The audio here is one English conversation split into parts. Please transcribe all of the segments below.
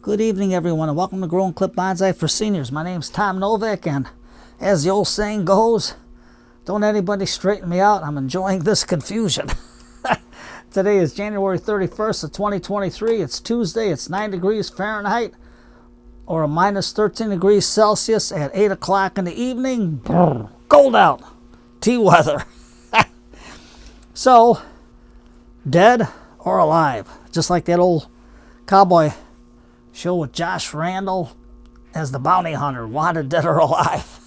Good evening, everyone, and welcome to Growing Clip Bonsai for Seniors. My name's Tom Novak, and as the old saying goes, don't anybody straighten me out. I'm enjoying this confusion. Today is January 31st of 2023. It's Tuesday. It's 9 degrees Fahrenheit, or a minus 13 degrees Celsius at 8 o'clock in the evening. Cold out. Tea weather. So, dead or alive? Just like that old cowboy show with Josh Randall as the bounty hunter, wanted dead or alive.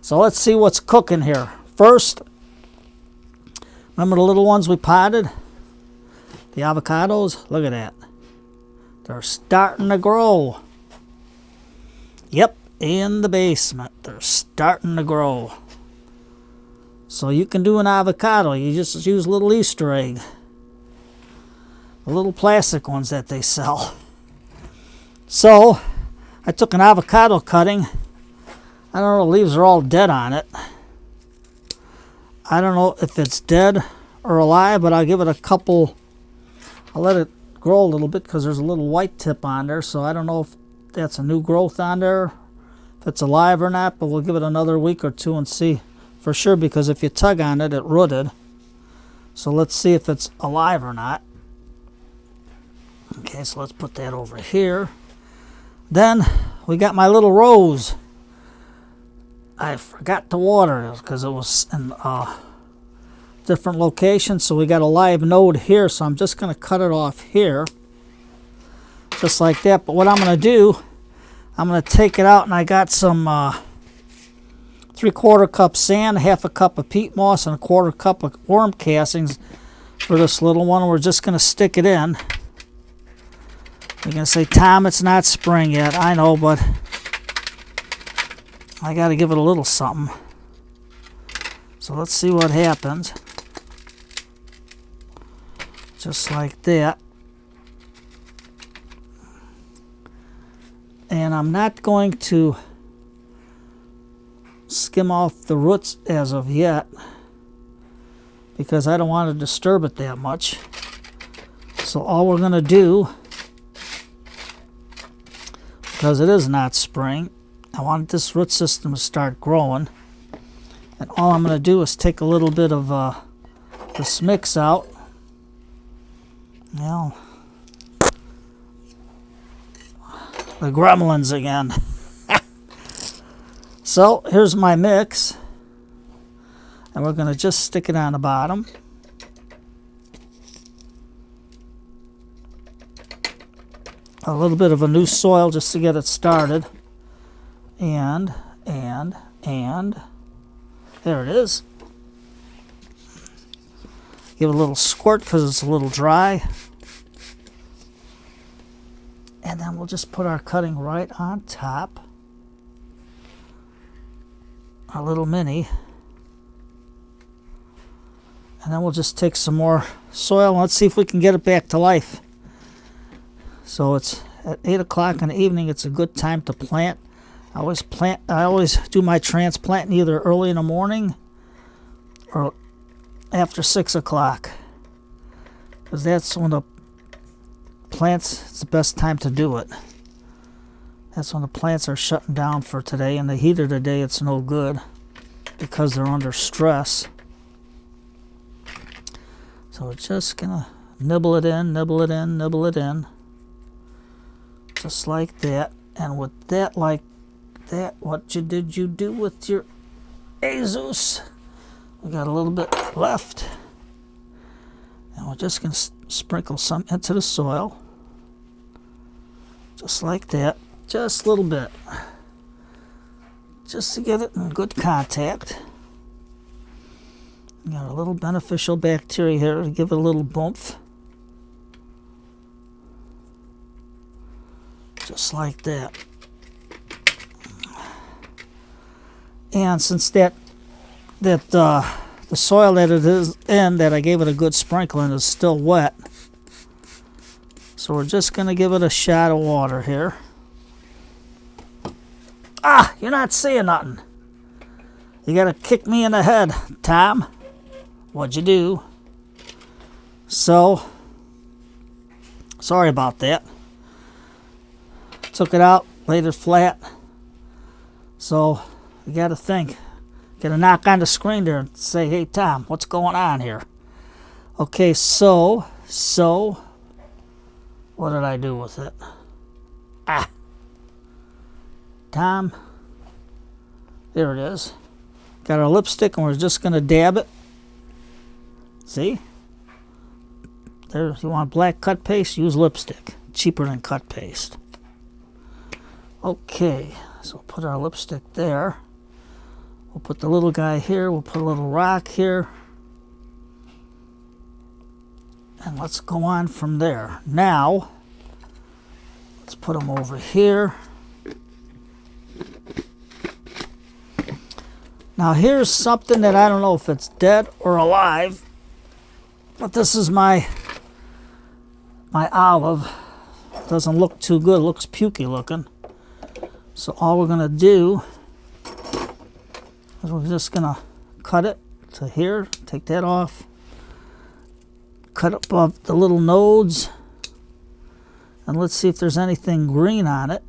So let's see what's cooking here. First, remember the little ones we potted? The avocados? Look at that. They're starting to grow. Yep, in the basement. They're starting to grow. So you can do an avocado. You just use a little Easter egg. The little plastic ones that they sell. So, I took an avocado cutting. I don't know, the leaves are all dead on it. I don't know if it's dead or alive, but I'll give it a couple. I'll let it grow a little bit because there's a little white tip on there. So I don't know if that's a new growth on there, if it's alive or not, but we'll give it another week or two and see for sure, because if you tug on it, it rooted. So let's see if it's alive or not. Okay, so let's put that over here. Then we got my little rose. I forgot to water it because it was in a different location. So we got a live node here. So I'm just going to cut it off here. Just like that. But what I'm going to do, I'm going to take it out, and I got some 3/4 cup sand, 1/2 cup of peat moss, and 1/4 cup of worm castings for this little one. We're just going to stick it in. You're going to say, Tom, it's not spring yet. I know, but I got to give it a little something. So let's see what happens. Just like that. And I'm not going to skim off the roots as of yet, because I don't want to disturb it that much. So all we're going to do, because it is not spring, I want this root system to start growing. And all I'm going to do is take a little bit of this mix out. Now, the gremlins again. So here's my mix. And we're going to just stick it on the bottom. A little bit of a new soil just to get it started. And there it is. Give it a little squirt because it's a little dry. And then we'll just put our cutting right on top. Our little mini. And then we'll just take some more soil and let's see if we can get it back to life. So it's at 8 o'clock in the evening. It's a good time to plant. I always do my transplanting either early in the morning or after 6 o'clock, because that's when the plants, it's the best time to do it. That's when the plants are shutting down for today. In the heat of the day, it's no good because they're under stress. So we're just gonna nibble it in, nibble it in, nibble it in. Just like that. And with that, like that, what did you do with your Jesus? We got a little bit left. And we're just going to sprinkle some into the soil. Just like that. Just a little bit. Just to get it in good contact. We got a little beneficial bacteria here to give it a little boomph. Just like that. And since the soil that it is in, that I gave it a good sprinkling, is still wet, so we're just going to give it a shot of water here. Ah, you're not saying nothing. You got to kick me in the head, Tom. What'd you do? So, sorry about that. took it out, laid it flat. So you got to think. Got to knock on the screen there and say, hey, Tom, what's going on here? Okay, so, what did I do with it? Tom, there it is. Got our lipstick, and we're just going to dab it. See? There, you want black cut paste? Use lipstick. Cheaper than cut paste. Okay, so we'll put our lipstick there. We'll put the little guy here. We'll put a little rock here. And let's go on from there. Now, let's put them over here. Now here's something that I don't know if it's dead or alive, but this is my olive. It doesn't look too good. It looks pukey looking. So all we're gonna do is we're just gonna cut it to here, take that off, cut above the little nodes, and let's see if there's anything green on it.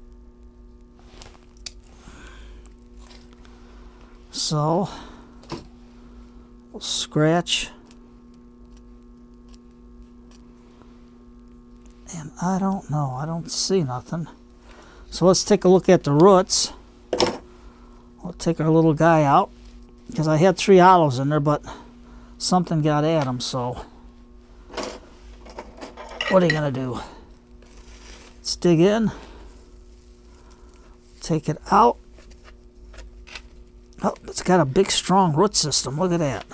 So we'll scratch, and I don't know, I don't see nothing. So let's take a look at the roots. We'll take our little guy out, because I had 3 olives in there, but something got at them. So what are you gonna do? Let's dig in, take it out. Oh, it's got a big, strong root system. Look at that.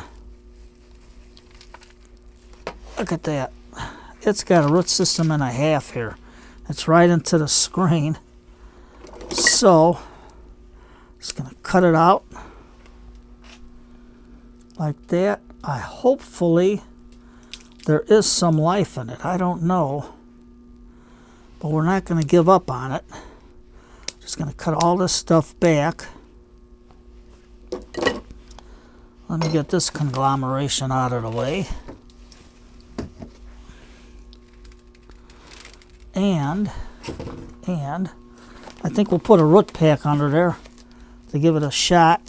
Look at that. It's got a root system and a half here. It's right into the screen. So, just going to cut it out like that. Hopefully, there is some life in it. I don't know. But we're not going to give up on it. Just going to cut all this stuff back. Let me get this conglomeration out of the way. And I think we'll put a root pack under there to give it a shot.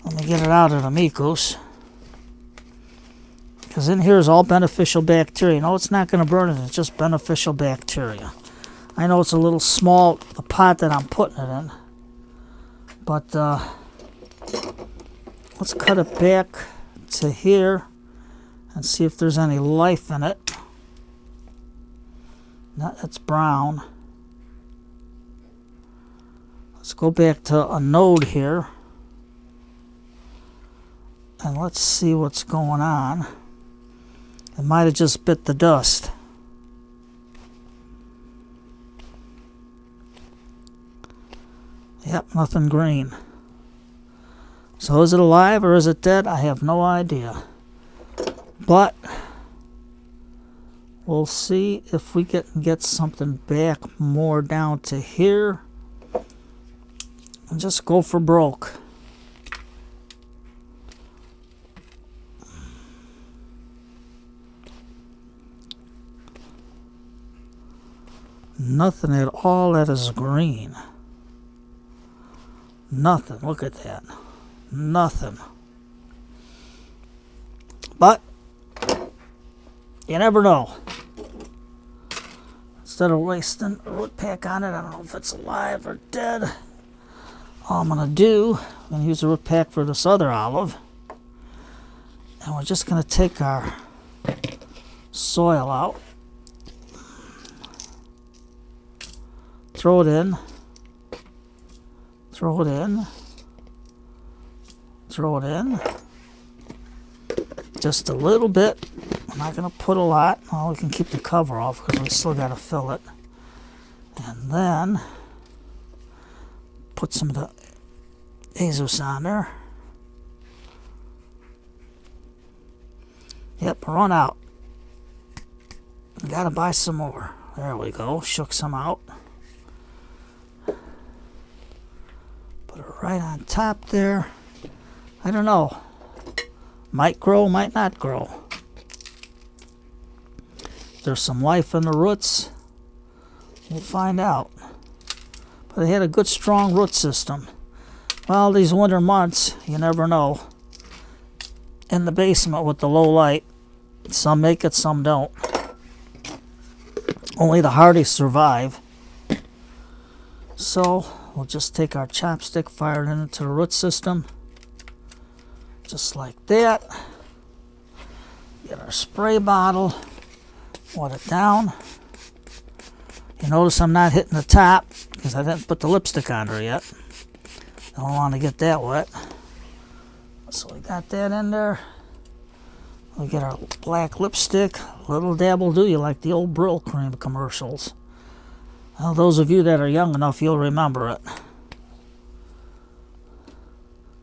Let me get it out of the mucus. Because in here is all beneficial bacteria. No, it's not going to burn it. It's just beneficial bacteria. I know it's a little small, the pot that I'm putting it in. But let's cut it back to here and see if there's any life in it. No, it's brown. Let's go back to a node here. And let's see what's going on. It might have just bit the dust. Yep, nothing green. So is it alive or is it dead? I have no idea. But we'll see if we can get something back more down to here. And just go for broke. Nothing at all that is green. Nothing. Look at that. Nothing. But you never know. Instead of wasting a root pack on it, I don't know if it's alive or dead. All I'm going to do, I'm going to use the root pack for this other olive. And we're just going to take our soil out. Throw it in. Throw it in. Throw it in. Just a little bit. I'm not going to put a lot. Well, we can keep the cover off because we still got to fill it. And then put some of the azus on there. Yep, run out. Got to buy some more. There we go. Shook some out. Put it right on top there. I don't know. Might grow, might not grow. There's some life in the roots. We'll find out. But they had a good strong root system. Well, these winter months, you never know. In the basement with the low light, some make it, some don't. Only the hardy survive. So we'll just take our chopstick, fire it into the root system. Just like that. Get our spray bottle, wet it down. You notice I'm not hitting the top because I didn't put the lipstick on her yet. Don't want to get that wet. So we got that in there. We get our black lipstick. Little dab will do you, like the old Brill cream commercials. Well, those of you that are young enough, you'll remember it.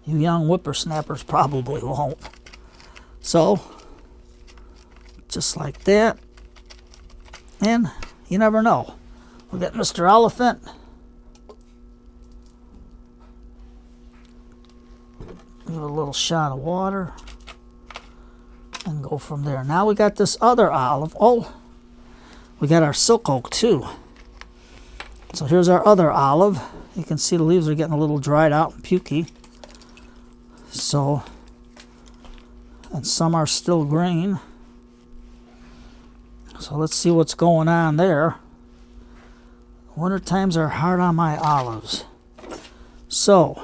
You young whippersnappers probably won't. So, just like that. And you never know. We'll get Mr. Elephant. Give it a little shot of water. And go from there. Now we got this other olive. Oh, we got our silk oak too. So here's our other olive. You can see the leaves are getting a little dried out and pukey. So, and some are still green. So let's see what's going on there. Winter times are hard on my olives. So,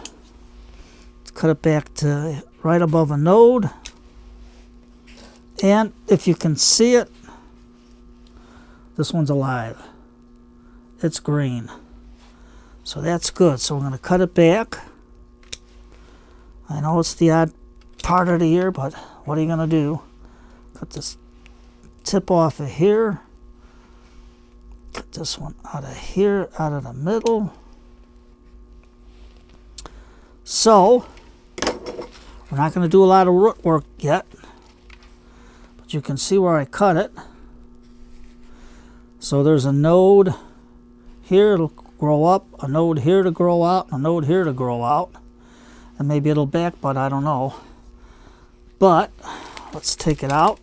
let's cut it back to right above a node. And if you can see it, this one's alive. It's green. So that's good. So we're going to cut it back. I know it's the odd part of the year, but what are you going to do? Cut this tip off of here. Cut this one out of here, out of the middle. So, we're not going to do a lot of root work yet. But you can see where I cut it. So there's a node here, it'll grow up, a node here to grow out, a node here to grow out. And maybe it'll back, but I don't know. But let's take it out.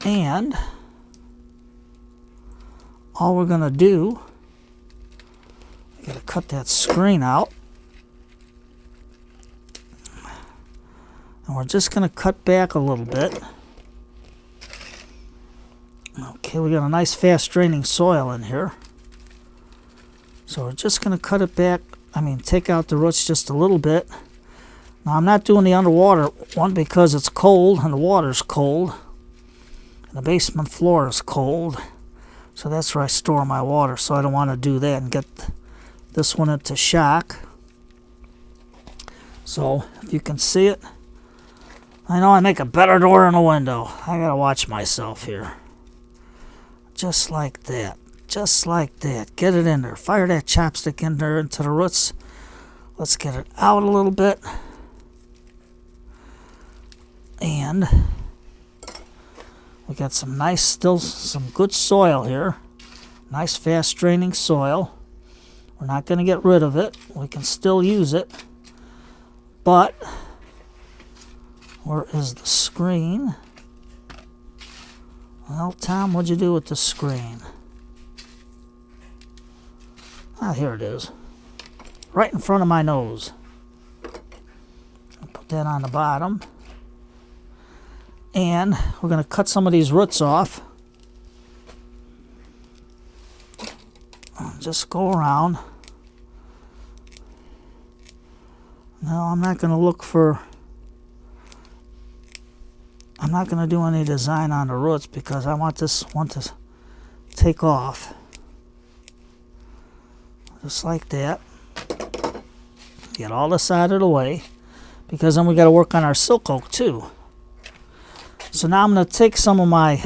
And all we're going to do, we got to cut that screen out. And we're just going to cut back a little bit. Okay, we got a nice fast draining soil in here. So we're just going to cut it back, take out the roots just a little bit. Now I'm not doing the underwater one because it's cold and the water's cold. And the basement floor is cold. So that's where I store my water. So I don't want to do that and get this one into shock. So if you can see it, I know I make a better door in a window. I got to watch myself here. Just like that. Just like that. Get it in there. Fire that chopstick in there into the roots. Let's get it out a little bit. And we got some nice, still some good soil here. Nice fast draining soil. We're not going to get rid of it. We can still use it. But where is the screen? Well, Tom, what'd you do with the screen? Ah, here it is. Right in front of my nose. I'll put that on the bottom. And we're going to cut some of these roots off. Just go around. Now, I'm not going to look for... I'm not going to do any design on the roots because I want this one to take off. Just like that. Get all this out of the way because then we got to work on our silk oak too. So now I'm going to take some of my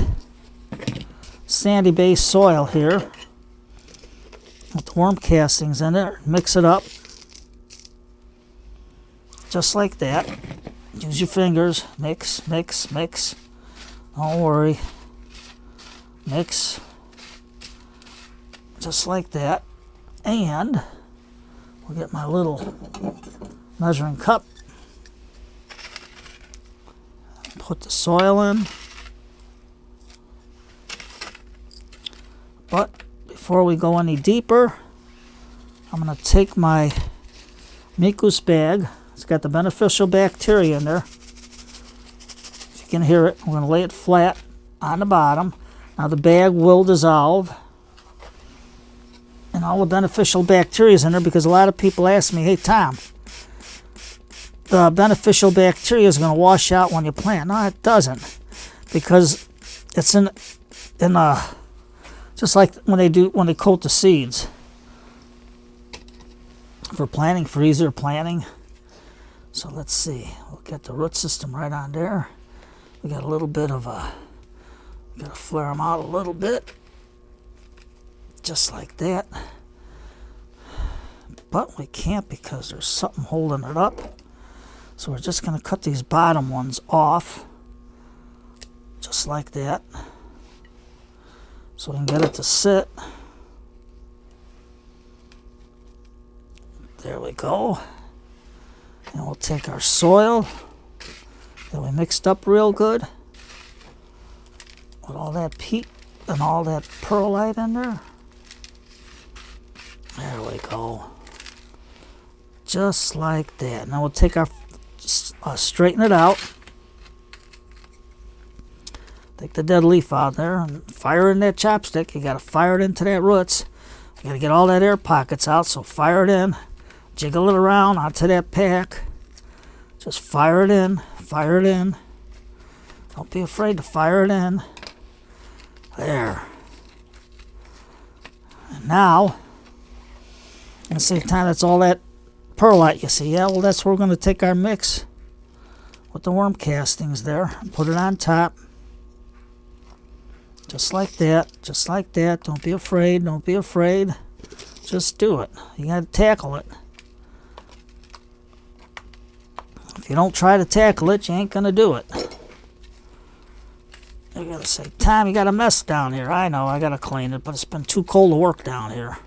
sandy base soil here with the worm castings in it, mix it up just like that. Use your fingers, mix, mix, mix. Don't worry. Mix. Just like that. And we'll get my little measuring cup. Put the soil in. But before we go any deeper, I'm going to take my Mikus bag. It's got the beneficial bacteria in there. If you can hear it, I'm going to lay it flat on the bottom. Now the bag will dissolve. And all the beneficial bacteria is in there, because a lot of people ask me, hey Tom, the beneficial bacteria is going to wash out when you plant. No, it doesn't, because it's in just like when they coat the seeds for planting, for easier planting. So let's see, we'll get the root system right on there. We got a little bit of got to flare them out a little bit, just like that. But we can't, because there's something holding it up. So we're just going to cut these bottom ones off, just like that, so we can get it to sit. There we go. And we'll take our soil that we mixed up real good with all that peat and all that perlite in there. There we go. Just like that. Now we'll take our straighten it out. Take the dead leaf out there and fire in that chopstick. You got to fire it into that roots. You got to get all that air pockets out, so fire it in. Jiggle it around onto that pack. Just fire it in. Fire it in. Don't be afraid to fire it in. There. And now, at the same time, that's all that perlite you see. Yeah, well, that's where we're going to take our mix with the worm castings there and put it on top. Just like that. Just like that. Don't be afraid. Don't be afraid. Just do it. You got to tackle it. If you don't try to tackle it, you ain't going to do it. You're going to say, Tom, you got a mess down here. I know, I got to clean it, but it's been too cold to work down here.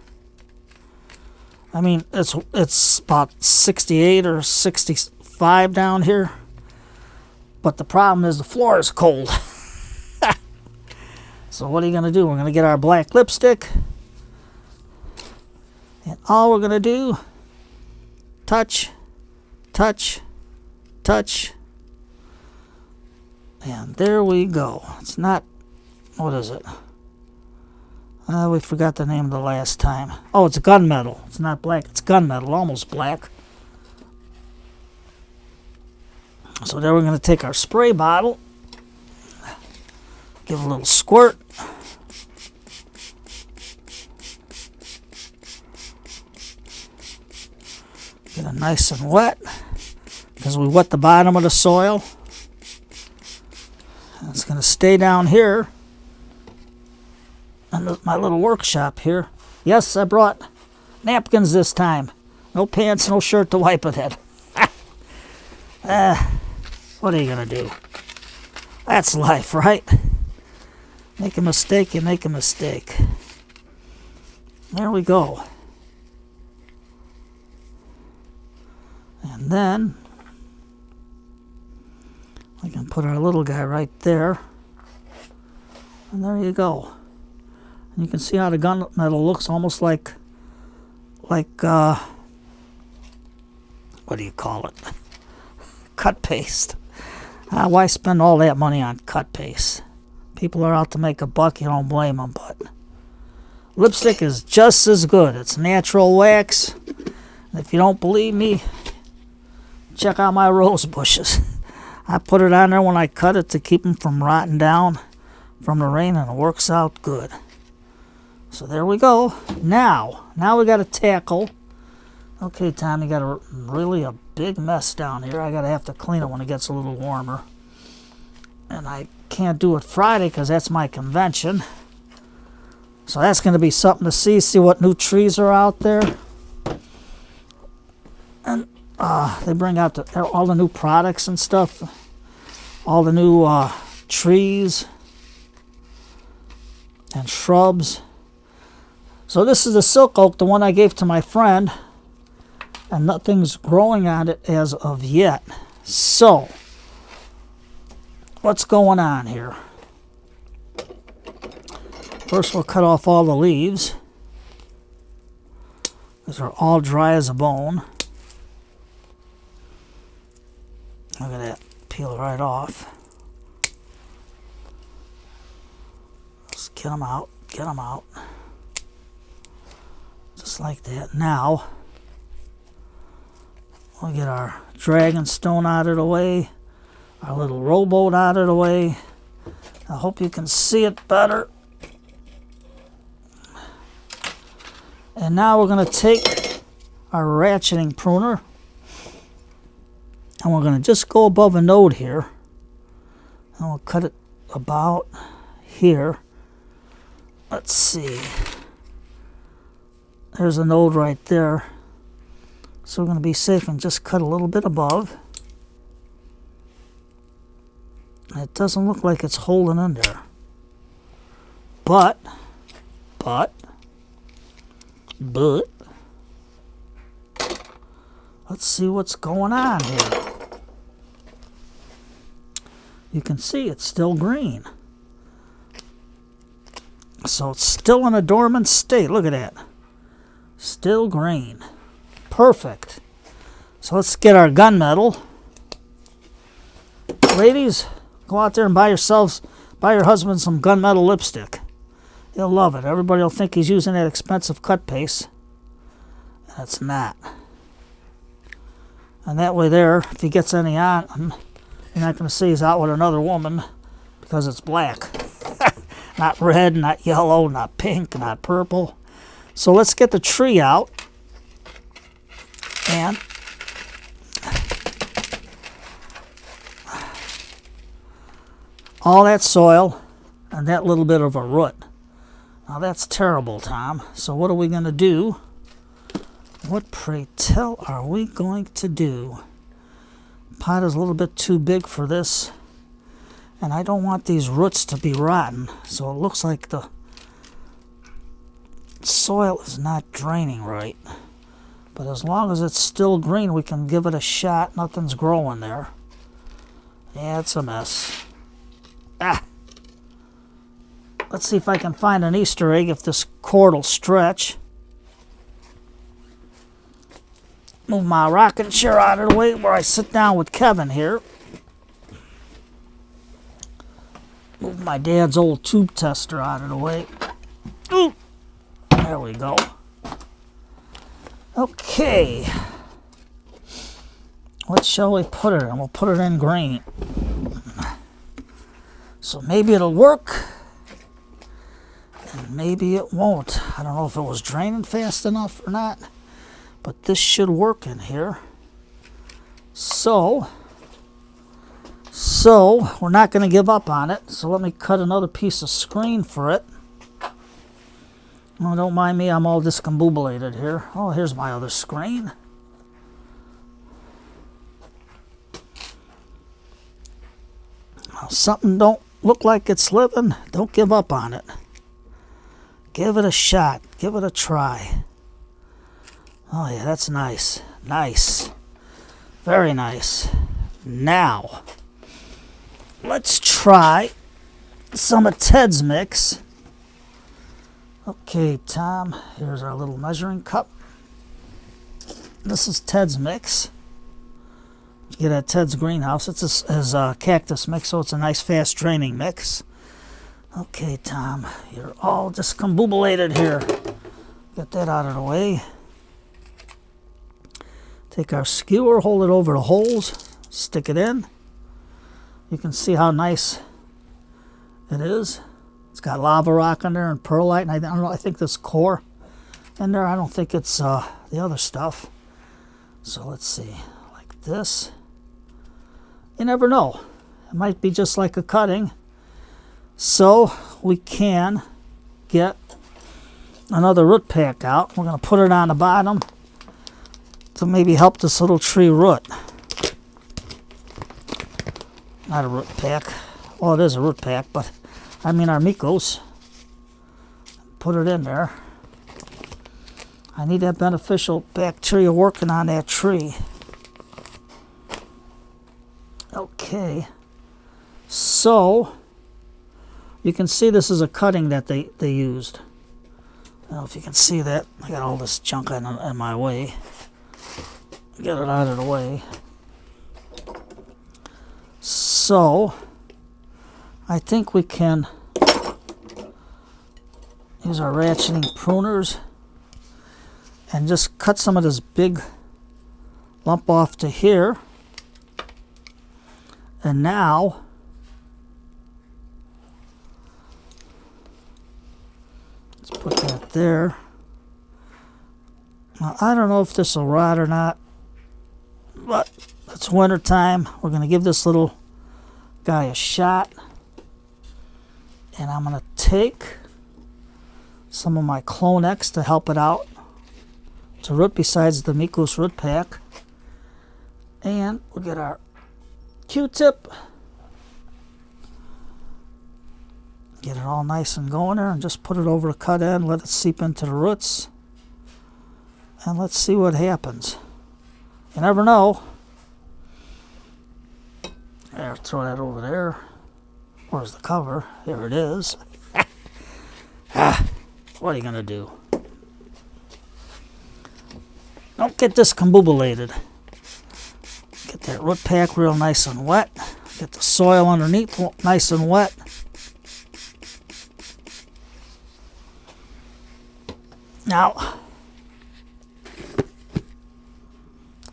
I mean, it's about 68 or 65 down here. But the problem is the floor is cold. So what are you going to do? We're going to get our black lipstick. And all we're going to do, touch, touch, touch. And there we go. It's not, what is it? We forgot the name of the last time. Oh, it's gunmetal. It's not black. It's gunmetal, almost black. So there we're going to take our spray bottle. Give a little squirt. Get it nice and wet, because we wet the bottom of the soil. And it's going to stay down here in my little workshop here. Yes, I brought napkins this time. No pants, no shirt to wipe it in. What are you going to do? That's life, right? Make a mistake, you make a mistake. There we go. And then we can put our little guy right there. And there you go. And you can see how the gunmetal looks, almost like what do you call it? Cut paste. Why spend all that money on cut paste? People are out to make a buck, you don't blame them, but lipstick is just as good. It's natural wax. And if you don't believe me, check out my rose bushes. I put it on there when I cut it to keep them from rotting down from the rain, and it works out good. So there we go. Now we got to tackle. Okay, Tom, you got really a big mess down here. I got to have to clean it when it gets a little warmer. And I can't do it Friday because that's my convention. So that's going to be something to see what new trees are out there. And they bring out all the new products and stuff. All the new trees and shrubs. So this is the silk oak, the one I gave to my friend. And nothing's growing on it as of yet. So, what's going on here? First we'll cut off all the leaves. These are all dry as a bone. Look at that. Peel right off. Just get them out. Get them out. Just like that. Now, we'll get our dragon stone out of the way. Our little rowboat out of the way. I hope you can see it better. And now we're going to take our ratcheting pruner and we're going to just go above a node here. And we'll cut it about here. Let's see. There's a node right there. So we're going to be safe and just cut a little bit above. It doesn't look like it's holding in there. But, let's see what's going on here. You can see it's still green. So it's still in a dormant state. Look at that. Still green. Perfect. So let's get our gunmetal. Ladies, go out there and buy your husband some gunmetal lipstick. He'll love it. Everybody will think he's using that expensive cut paste. And it's not. And that way there, if he gets any on him, you're not going to see he's out with another woman because it's black. Not red, not yellow, not pink, not purple. So let's get the tree out. And all that soil and that little bit of a root. Now that's terrible, Tom. So what are we going to do? What, pray tell, are we going to do? Pot is a little bit too big for this. And I don't want these roots to be rotten. So it looks like the soil is not draining right. But as long as it's still green, we can give it a shot. Nothing's growing there. Yeah, it's a mess. Ah! Let's see if I can find an Easter egg if this cord will stretch. Move my rocking chair out of the way where I sit down with Kevin here. Move my dad's old tube tester out of the way. Ooh, there we go. Okay. What shall we put it in? We'll put it in green. So maybe it'll work. And maybe it won't. I don't know if it was draining fast enough or not. But this should work in here. So we're not going to give up on it. So let me cut another piece of screen for it. Oh, don't mind me, I'm all discombobulated here. Oh, here's my other screen. Now, something don't look like it's living, don't give up on it. Give it a shot. Give it a try. Oh, yeah, that's nice. Nice. Very nice. Now, let's try some of Ted's mix. Okay, Tom, here's our little measuring cup. This is Ted's mix. You get at Ted's greenhouse. It's his cactus mix, so it's a nice fast draining mix. Okay, Tom, you're all discombobulated here. Get that out of the way. Take our skewer, hold it over the holes, stick it in. You can see how nice it is. It's got lava rock in there and perlite, and I don't know, I think this core in there. I don't think it's the other stuff. So let's see, like this. You never know. It might be just like a cutting. So we can get another root pack out. We're going to put it on the bottom to maybe help this little tree root. Not a root pack. Well, it is a root pack, but I mean our micos. Put it in there. I need that beneficial bacteria working on that tree. Okay. So You can see this is a cutting that they used. I don't know if you can see that. I got all this junk in my way. Get it out of the way. So, I think we can use our ratcheting pruners and just cut some of this big lump off to here. And now, let's put that there. Now, I don't know if this will rot or not, but it's winter time. We're going to give this little guy a shot. And I'm going to take some of my Clone X to help it out. It's a root besides the Mikos root pack. And we'll get our Q-tip. Get it all nice and going there and just put it over the cut end, let it seep into the roots. And let's see what happens. You never know. There, throw that over there. Where's the cover? Here it is. What are you going to do? Don't get discombobulated. Get that root pack real nice and wet. Get the soil underneath nice and wet. Now,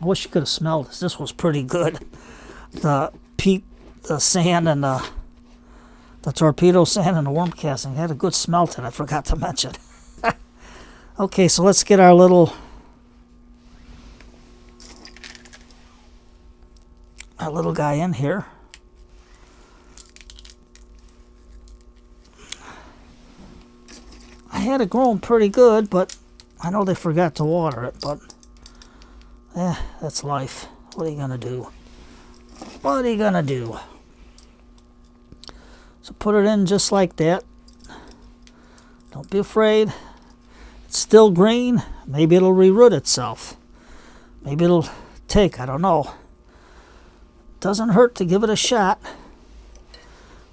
I wish you could have smelled this. This was pretty good. The peat, the sand, and the torpedo sand and the worm casting had a good smell to it. I forgot to mention. Okay, so let's get our little guy in here. I had it growing pretty good, but I know they forgot to water it, but that's life. What are you going to do? What are you going to do? So put it in just like that. Don't be afraid. It's still green. Maybe it'll re-root itself. Maybe it'll take, I don't know. Doesn't hurt to give it a shot.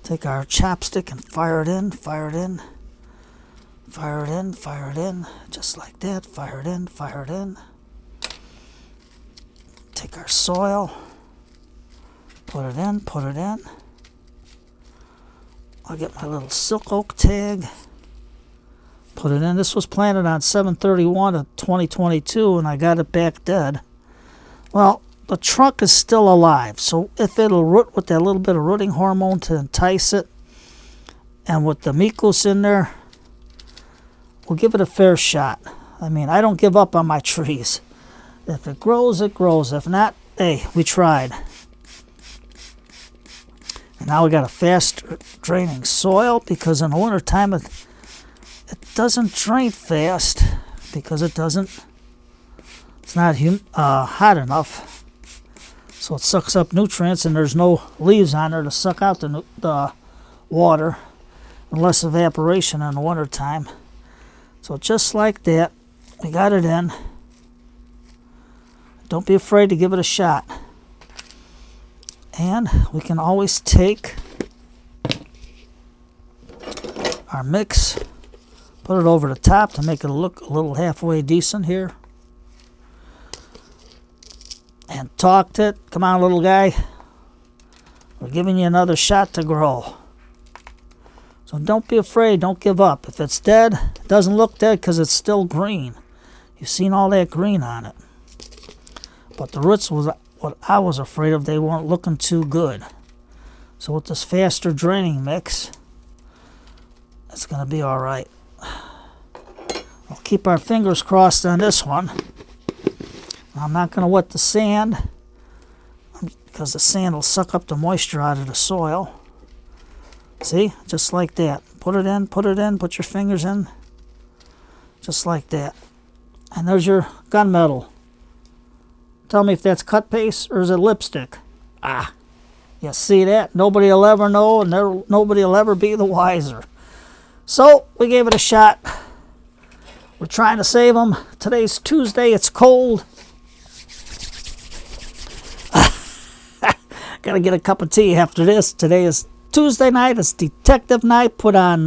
Take our chopstick and fire it in, fire it in. Fire it in, fire it in, just like that. Fire it in, fire it in. Take our soil, put it in, put it in. I'll get my little silk oak tag, put it in. This was planted on 7/31 of 2022, and I got it back dead. Well, the trunk is still alive, so if it'll root with that little bit of rooting hormone to entice it, and with the Mikos in there, we'll give it a fair shot. I mean, I don't give up on my trees. If it grows, it grows. If not, hey, we tried. And now we got a fast draining soil because in the wintertime it doesn't drain fast because it's not hot enough. So it sucks up nutrients and there's no leaves on there to suck out the water unless evaporation in the wintertime. So just like that, we got it in. Don't be afraid to give it a shot. And we can always take our mix, put it over the top to make it look a little halfway decent here. And talked it. Come on, little guy. We're giving you another shot to grow. So don't be afraid. Don't give up. If it's dead, it doesn't look dead because it's still green. You've seen all that green on it. But the roots was what I was afraid of. They weren't looking too good. So with this faster draining mix, it's going to be all right. We'll keep our fingers crossed on this one. I'm not going to wet the sand because the sand will suck up the moisture out of the soil. See? Just like that. Put it in, put your fingers in. Just like that. And there's your gunmetal. Tell me if that's cut paste or is it lipstick? You see that? Nobody will ever know and nobody will ever be the wiser. So, we gave it a shot. We're trying to save them. Today's Tuesday. It's cold. Gotta get a cup of tea after this. Today is Tuesday night is detective night. Put on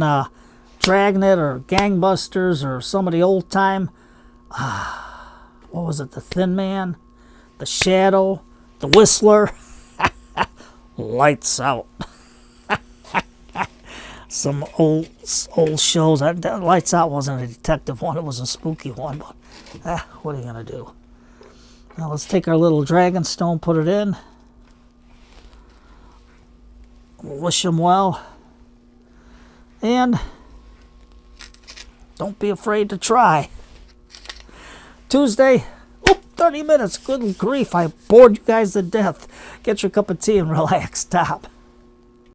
Dragnet or Gangbusters or some of the old time. What was it? The Thin Man, The Shadow, The Whistler. Lights Out. Some old shows. Lights Out wasn't a detective one. It was a spooky one. But what are you going to do? Now let's take our little dragon stone, put it in. Wish them well. And don't be afraid to try. Tuesday, 30 minutes. Good grief, I bored you guys to death. Get your cup of tea and relax. Stop.